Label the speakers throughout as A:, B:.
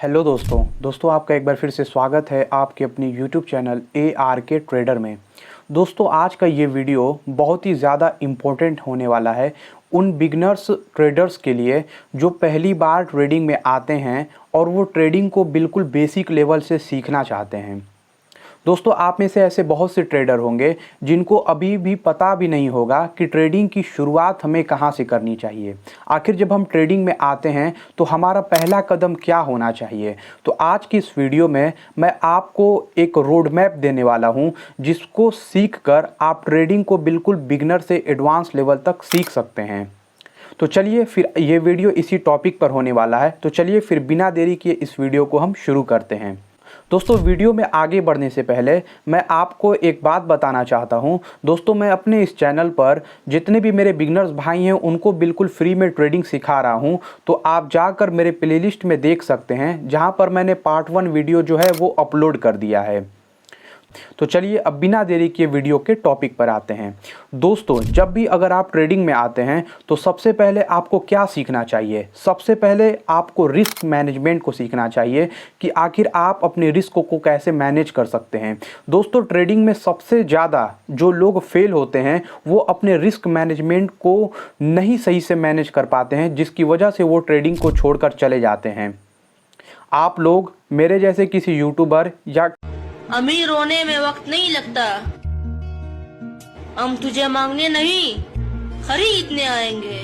A: Hello दोस्तों आपका एक बार फिर से स्वागत है आपके अपनी यूट्यूब चैनल ARK ट्रेडर में। दोस्तों आज का ये वीडियो बहुत ही ज़्यादा इम्पोर्टेंट होने वाला है उन बिगनर्स ट्रेडर्स के लिए जो पहली बार ट्रेडिंग में आते हैं और वो ट्रेडिंग को बिल्कुल बेसिक लेवल से सीखना चाहते हैं। दोस्तों आप में से ऐसे बहुत से ट्रेडर होंगे जिनको अभी भी पता भी नहीं होगा कि ट्रेडिंग की शुरुआत हमें कहाँ से करनी चाहिए। आखिर जब हम ट्रेडिंग में आते हैं तो हमारा पहला कदम क्या होना चाहिए। तो आज की इस वीडियो में मैं आपको एक रोड मैप देने वाला हूँ जिसको सीख कर आप ट्रेडिंग को बिल्कुल बिगनर से एडवांस लेवल तक सीख सकते हैं। तो चलिए फिर ये वीडियो इसी टॉपिक पर होने वाला है। तो चलिए फिर बिना देरी किए इस वीडियो को हम शुरू करते हैं। दोस्तों वीडियो में आगे बढ़ने से पहले मैं आपको एक बात बताना चाहता हूं। दोस्तों मैं अपने इस चैनल पर जितने भी मेरे बिगनर्स भाई हैं उनको बिल्कुल फ्री में ट्रेडिंग सिखा रहा हूं। तो आप जाकर मेरे प्लेलिस्ट में देख सकते हैं जहां पर मैंने पार्ट 1 वीडियो जो है वो अपलोड कर दिया है। तो चलिए अब बिना देरी किए वीडियो के टॉपिक पर आते हैं। दोस्तों जब भी अगर आप ट्रेडिंग में आते हैं तो सबसे पहले आपको क्या सीखना चाहिए। सबसे पहले आपको रिस्क मैनेजमेंट को सीखना चाहिए कि आखिर आप अपने रिस्क को कैसे मैनेज कर सकते हैं। दोस्तों ट्रेडिंग में सबसे ज़्यादा जो लोग फेल होते हैं वो अपने रिस्क मैनेजमेंट को नहीं सही से मैनेज कर पाते हैं, जिसकी वजह से वो ट्रेडिंग को छोड़कर चले जाते हैं। आप लोग मेरे जैसे किसी यूट्यूबर या
B: अमीर होने में वक्त नहीं लगता, हम तुझे मांगने नहीं खरीदने आएंगे।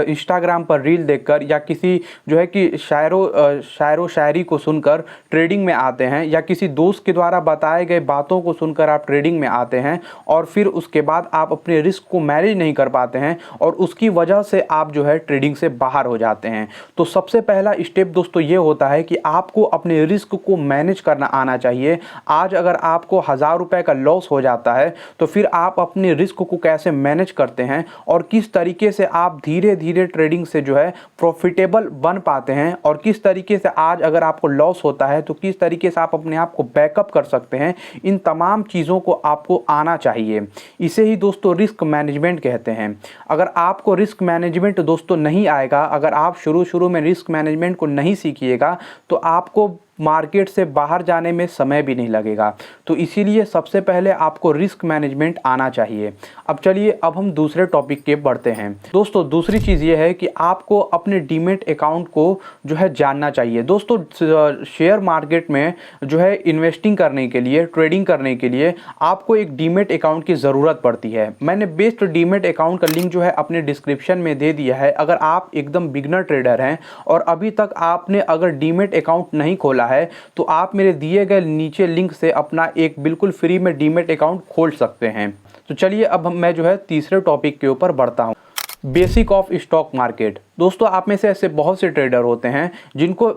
A: इंस्टाग्राम पर रील देखकर या किसी जो है कि शायरो शायरी को सुनकर ट्रेडिंग में आते हैं, या किसी दोस्त के द्वारा बताए गए बातों को सुनकर आप ट्रेडिंग में आते हैं और फिर उसके बाद आप अपने रिस्क को मैनेज नहीं कर पाते हैं और उसकी वजह से आप जो है ट्रेडिंग से बाहर हो जाते हैं। तो सबसे पहला स्टेप दोस्तों ये होता है कि आपको अपने रिस्क को मैनेज करना आना चाहिए। आज अगर आपको 1000 रुपये का लॉस हो जाता है तो फिर आप अपने रिस्क को कैसे मैनेज करते हैं और किस तरीके से आप धीरे धीरे ट्रेडिंग से जो है प्रॉफिटेबल बन पाते हैं, और किस तरीके से आज अगर आपको लॉस होता है तो किस तरीके से आप अपने आप को बैकअप कर सकते हैं। इन तमाम चीज़ों को आपको आना चाहिए। इसे ही दोस्तों रिस्क मैनेजमेंट कहते हैं। अगर आपको रिस्क मैनेजमेंट दोस्तों नहीं आएगा, अगर आप शुरू में रिस्क मैनेजमेंट को नहीं सीखिएगा तो आपको मार्केट से बाहर जाने में समय भी नहीं लगेगा। तो इसीलिए सबसे पहले आपको रिस्क मैनेजमेंट आना चाहिए। अब चलिए अब हम दूसरे टॉपिक के बढ़ते हैं। दोस्तों दूसरी चीज़ ये है कि आपको अपने डीमेट अकाउंट को जो है जानना चाहिए। दोस्तों शेयर मार्केट में जो है इन्वेस्टिंग करने के लिए, ट्रेडिंग करने के लिए आपको एक डीमेट अकाउंट की ज़रूरत पड़ती है। मैंने बेस्ट डीमेट अकाउंट का लिंक जो है अपने डिस्क्रिप्शन में दे दिया है। अगर आप एकदम बिगनर ट्रेडर हैं और अभी तक आपने अगर डीमेट अकाउंट नहीं खोला है तो आप मेरे दिए गए नीचे लिंक से अपना एक बिल्कुल फ्री में डीमेट अकाउंट खोल सकते हैं। तो चलिए अब मैं जो है तीसरे टॉपिक के ऊपर बढ़ता हूं, बेसिक ऑफ स्टॉक मार्केट। दोस्तों आप में से ऐसे बहुत से ट्रेडर होते हैं जिनको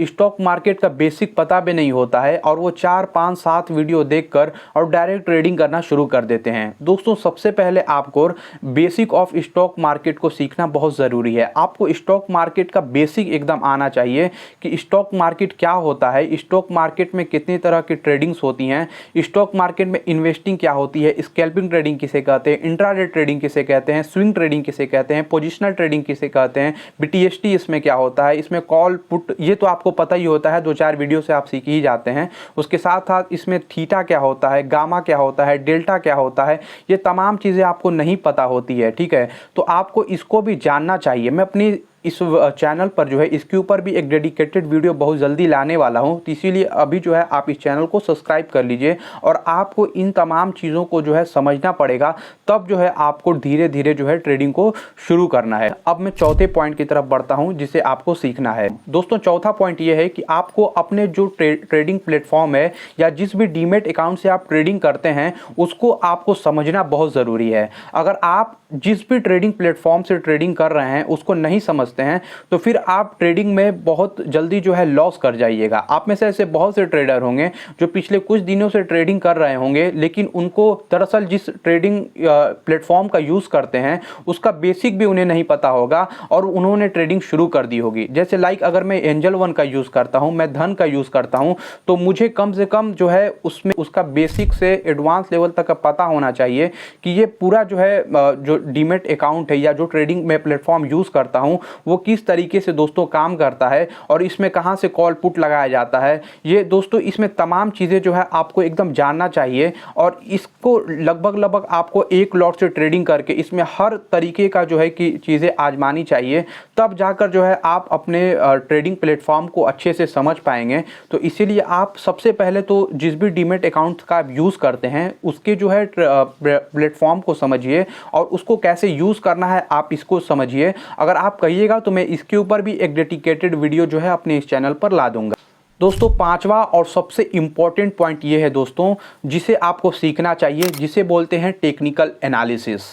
A: स्टॉक मार्केट का बेसिक पता भी नहीं होता है और वो 4, 5, 7 वीडियो देखकर और डायरेक्ट ट्रेडिंग करना शुरू कर देते हैं। दोस्तों सबसे पहले आपको बेसिक ऑफ स्टॉक मार्केट को सीखना बहुत ज़रूरी है। आपको स्टॉक मार्केट का बेसिक एकदम आना चाहिए कि स्टॉक मार्केट क्या होता है, स्टॉक मार्केट में कितनी तरह की ट्रेडिंग्स होती हैं, स्टॉक मार्केट में इन्वेस्टिंग क्या होती है, स्कैल्पिंग ट्रेडिंग किसे कहते हैं, इंट्राडे ट्रेडिंग किसे कहते हैं, स्विंग ट्रेडिंग किसे कहते हैं, पोजिशनल ट्रेडिंग किसे कहते हैं, BTST इसमें क्या होता है, इसमें कॉल पुट ये तो आपको पता ही होता है, 2-4 वीडियो से आप सीख ही जाते हैं। उसके साथ साथ इसमें थीटा क्या होता है, गामा क्या होता है, डेल्टा क्या होता है, ये तमाम चीज़ें आपको नहीं पता होती है। ठीक है, तो आपको इसको भी जानना चाहिए। मैं अपनी इस चैनल पर जो है इसके ऊपर भी एक डेडिकेटेड वीडियो बहुत जल्दी लाने वाला हूं, तो इसीलिए अभी जो है आप इस चैनल को सब्सक्राइब कर लीजिए और आपको इन तमाम चीज़ों को जो है समझना पड़ेगा, तब जो है आपको धीरे धीरे जो है ट्रेडिंग को शुरू करना है। अब मैं चौथे पॉइंट की तरफ बढ़ता हूं जिसे आपको सीखना है। दोस्तों चौथा पॉइंट ये है कि आपको अपने जो ट्रेडिंग प्लेटफॉर्म है या जिस भी डीमेट अकाउंट से आप ट्रेडिंग करते हैं उसको आपको समझना बहुत ज़रूरी है। अगर आप जिस भी ट्रेडिंग प्लेटफॉर्म से ट्रेडिंग कर रहे हैं उसको नहीं समझ समझते हैं तो फिर आप ट्रेडिंग में बहुत जल्दी जो है लॉस कर जाइएगा। आप में से ऐसे बहुत से ट्रेडर होंगे जो पिछले कुछ दिनों से ट्रेडिंग कर रहे होंगे, लेकिन उनको दरअसल जिस ट्रेडिंग प्लेटफॉर्म का यूज़ करते हैं उसका बेसिक भी उन्हें नहीं पता होगा और उन्होंने ट्रेडिंग शुरू कर दी होगी। जैसे लाइक अगर मैं एंजल वन का यूज़ करता हूँ, मैं धन का यूज़ करता हूँ, तो मुझे कम से कम जो है उसमें उसका बेसिक से एडवांस लेवल तक का पता होना चाहिए कि ये पूरा जो है जो डीमेट अकाउंट है या जो ट्रेडिंग में प्लेटफॉर्म यूज़ करता हूँ वो किस तरीके से दोस्तों काम करता है और इसमें कहाँ से कॉल पुट लगाया जाता है। ये दोस्तों इसमें तमाम चीज़ें जो है आपको एकदम जानना चाहिए और इसको लगभग आपको एक लॉट से ट्रेडिंग करके इसमें हर तरीके का जो है कि चीज़ें आजमानी चाहिए, तब जाकर जो है आप अपने ट्रेडिंग प्लेटफॉर्म को अच्छे से समझ पाएंगे। तो इसीलिए आप सबसे पहले तो जिस भी डीमेट अकाउंट का आप यूज़ करते हैं उसके जो है प्लेटफॉर्म को समझिए और उसको कैसे यूज़ करना है आप इसको समझिए। अगर आप कहिएगा तो मैं इसके ऊपर भी एक डेडिकेटेड वीडियो जो है अपने इस चैनल पर ला दूंगा। दोस्तों पांचवा और सबसे इम्पॉर्टेंट पॉइंट ये है दोस्तों जिसे आपको सीखना चाहिए, जिसे बोलते हैं टेक्निकल एनालिसिस।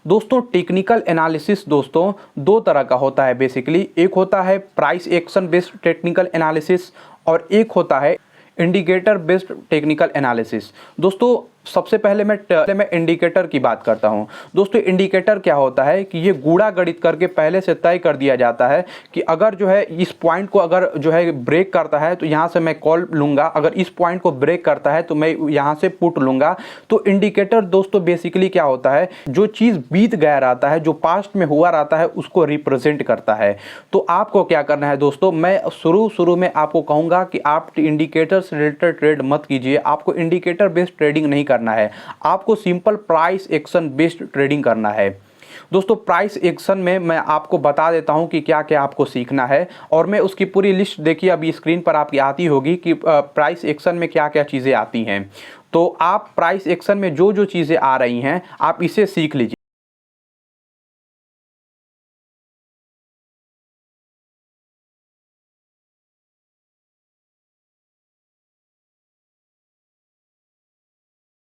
A: दोस्तों टेक्निकल एनालिसिस दोस्तों दो तरह का होता है बेसिकली। एक होता है price action based technical analysis और एक होता है इंडिकेटर बेस्ड टेक्निकल एनालिसिस। दोस्तों सबसे पहले मैं इंडिकेटर की बात करता हूं। दोस्तों इंडिकेटर क्या होता है कि ये गूढ़ा गणित करके पहले से तय कर दिया जाता है कि अगर जो है इस पॉइंट को अगर जो है ब्रेक करता है तो यहाँ से मैं कॉल लूँगा, अगर इस पॉइंट को ब्रेक करता है तो मैं यहाँ से पुट लूँगा। तो इंडिकेटर दोस्तों बेसिकली क्या होता है, जो चीज़ बीत गया रहता है, जो पास्ट में हुआ रहता है उसको रिप्रेजेंट करता है। तो आपको क्या करना है दोस्तों, मैं शुरू में आपको कहूँगा कि आप इंडिकेटर से रिलेटेड ट्रेड मत कीजिए। आपको इंडिकेटर बेस्ड ट्रेडिंग नहीं करना है, आपको simple price action based trading करना है। दोस्तों प्राइस एक्शन में मैं आपको बता देता हूं कि क्या क्या आपको सीखना है और मैं उसकी पूरी लिस्ट देखिए अभी स्क्रीन पर आपकी आती होगी कि प्राइस एक्शन में क्या क्या चीज़ें आती हैं। तो आप प्राइस एक्शन में जो जो चीज़ें आ रही हैं आप इसे सीख लीजिए।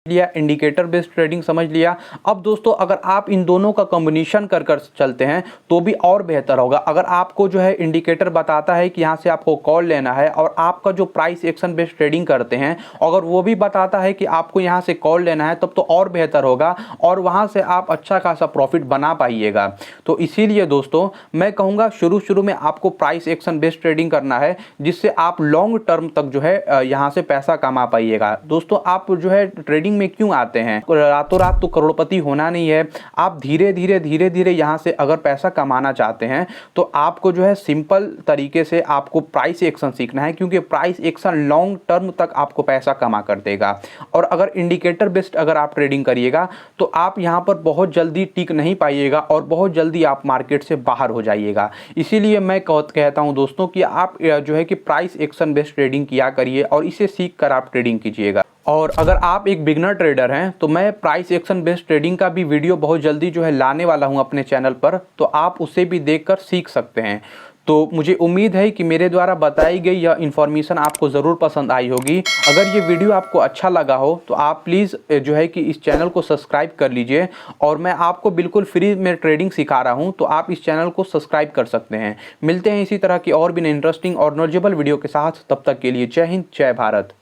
A: लिया, इंडिकेटर बेस्ड ट्रेडिंग समझ लिया। अब दोस्तों अगर आप इन दोनों का कॉम्बिनेशन कर कर चलते हैं तो भी और बेहतर होगा। अगर आपको जो है इंडिकेटर बताता है कि यहाँ से आपको कॉल लेना है और आपका जो प्राइस एक्शन बेस्ड ट्रेडिंग करते हैं अगर वो भी बताता है कि आपको यहाँ से कॉल लेना है तब तो और बेहतर होगा और वहाँ से आप अच्छा खासा प्रॉफिट बना पाइएगा। तो इसीलिए दोस्तों मैं कहूँगा शुरू में आपको प्राइस एक्शन बेस्ड ट्रेडिंग करना है जिससे आप लॉन्ग टर्म तक जो है यहाँ से पैसा कमा पाइएगा। दोस्तों आप जो है ट्रेडिंग में क्यों आते हैं, रातों रात तो करोड़पति होना नहीं है। आप धीरे धीरे यहाँ से अगर पैसा कमाना चाहते हैं तो आपको जो है सिंपल तरीके से आपको प्राइस एक्शन सीखना है, क्योंकि प्राइस एक्शन लॉन्ग टर्म तक आपको पैसा कमा कर देगा। और अगर इंडिकेटर बेस्ड अगर आप ट्रेडिंग करिएगा तो आप यहाँ पर बहुत जल्दी टिक नहीं पाइएगा और बहुत जल्दी आप मार्केट से बाहर हो जाइएगा। इसीलिए मैं कहता हूँ दोस्तों कि आप जो है कि प्राइस एक्शन बेस्ड ट्रेडिंग किया करिए और इसे सीख कर आप ट्रेडिंग कीजिएगा। और अगर आप एक बिगनर ट्रेडर हैं तो मैं प्राइस एक्शन बेस्ड ट्रेडिंग का भी वीडियो बहुत जल्दी जो है लाने वाला हूं अपने चैनल पर, तो आप उसे भी देखकर सीख सकते हैं। तो मुझे उम्मीद है कि मेरे द्वारा बताई गई यह इन्फॉर्मेशन आपको ज़रूर पसंद आई होगी। अगर ये वीडियो आपको अच्छा लगा हो तो आप प्लीज़ जो है कि इस चैनल को सब्सक्राइब कर लीजिए और मैं आपको बिल्कुल फ्री में ट्रेडिंग सिखा रहा हूँ, तो आप इस चैनल को सब्सक्राइब कर सकते हैं। मिलते हैं इसी तरह की और भी इंटरेस्टिंग और नॉलेजेबल वीडियो के साथ, तब तक के लिए जय हिंद, जय भारत।